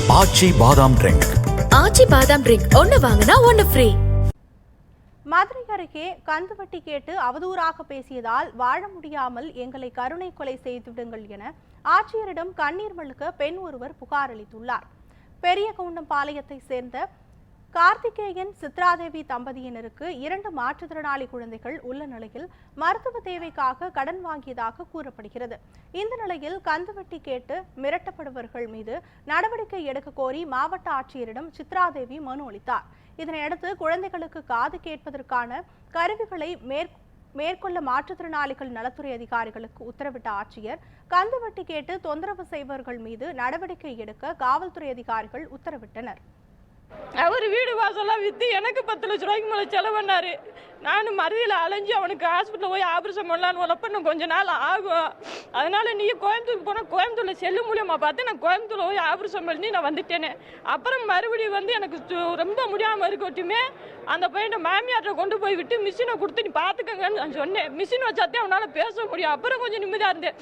ஆச்சி பாதாம் ட்ரிங்க். ஆச்சி பாதாம் ட்ரிங்க் ஒன்னு வாங்கினா ஒன்னு ஃப்ரீ. மதுரை அருகே கந்துவட்டி கேட்டு அவதூறாக பேசியதால் வாழ முடியாமல் எங்களை கருணை கொலை செய்துவிடுங்கள் என ஆட்சியரிடம் கண்ணீர் மல்க பெண் ஒருவர் புகார் அளித்துள்ளார். பெரியகவுண்டம்பாளையத்தை சேர்ந்த கார்த்திகேயன் சித்ராதேவி தம்பதியினருக்கு 2 மாற்றுத்திறனாளி குழந்தைகள் உள்ள நிலையில் மருத்துவ தேவைக்காக கடன் வாங்கியதாக கூறப்படுகிறது. இந்த நிலையில் கந்துவட்டி கேட்டு மிரட்டப்படுபவர்கள் மீது நடவடிக்கை எடுக்க கோரி மாவட்ட ஆட்சியரிடம் சித்ராதேவி மனு அளித்தார். இதனையடுத்து குழந்தைகளுக்கு காது கேட்பதற்கான கருவிகளை மேற்கொள்ள மாற்றுத்திறனாளிகள் நலத்துறை அதிகாரிகளுக்கு உத்தரவிட்ட ஆட்சியர் கந்துவட்டி கேட்டு தொந்தரவு செய்பவர்கள் மீது நடவடிக்கை எடுக்க காவல்துறை அதிகாரிகள் உத்தரவிட்டனர். அவர் வீடு வாசலாம் விற்று எனக்கு 10 லட்ச ரூபாய்க்கு மேலே செலவு பண்ணார். நானும் மருதியில் அலைஞ்சு அவனுக்கு ஹாஸ்பிட்டலில் போய் ஆப்ரேஷன் பண்ணலான்னு வரப்போ இன்னும் கொஞ்சம் நாள் ஆகும். அதனால் நீ கோயம்புத்தூர் போனால் கோயம்புத்தூரில் செல்லு மூலியமாக பார்த்து நான் கோயம்புத்தூரில் போய் ஆப்ரேஷன் பண்ணி நான் வந்துட்டேனே. அப்புறம் மறுபடியும் எனக்கு ரொம்ப முடியாமல் இருக்கட்டுமே அந்த பையனை மாமியார்ட்ட கொண்டு போய் விட்டு மிஷினை கொடுத்து நீ பார்த்துக்கங்கன்னு நான் சொன்னேன். மிஷின் வச்சாத்தே அவனால் பேச முடியும். அப்புறம் கொஞ்சம் நிம்மதியாக இருந்தேன்.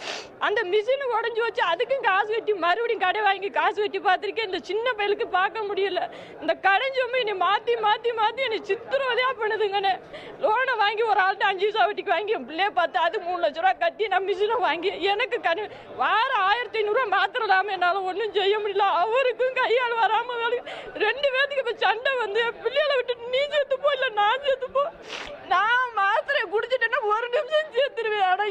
அந்த மிஷினை உடஞ்சி வச்சு அதுக்கும் காசு கட்டி மறுபடியும் கடை வாங்கி காசு கட்டி பார்த்துருக்கேன். இந்த சின்ன பையலுக்கு பார்க்க முடியல. இந்த கடைஞ்சி என்னை மாற்றி மாற்றி மாற்றி என்னை சித்திரவதையாக பண்ணுதுங்கண்ணே. லோனை வாங்கி ஒரு ஆள்கிட்ட 5 பைசா வட்டிக்கு வாங்கி என் பிள்ளைய பார்த்து அது 3 லட்ச ரூபா கட்டி நான் மிஷினை வாங்கி எனக்கு வாரம் 1500 ரூபா மாத்திரலாமல் என்னால் ஒன்றும் செய்ய முடியல. அவருக்கும் கையால் வராமல் 2 பேத்துக்கு இப்போ சண்டை வந்து பிள்ளைகளை விட்டு நீ செத்துப்போ இல்லை நான் செத்துப்போ. நான் மாத்திரை குடிச்சிட்டேன்னா 1 நிமிஷம் சேர்த்துருவேன். ஆனால்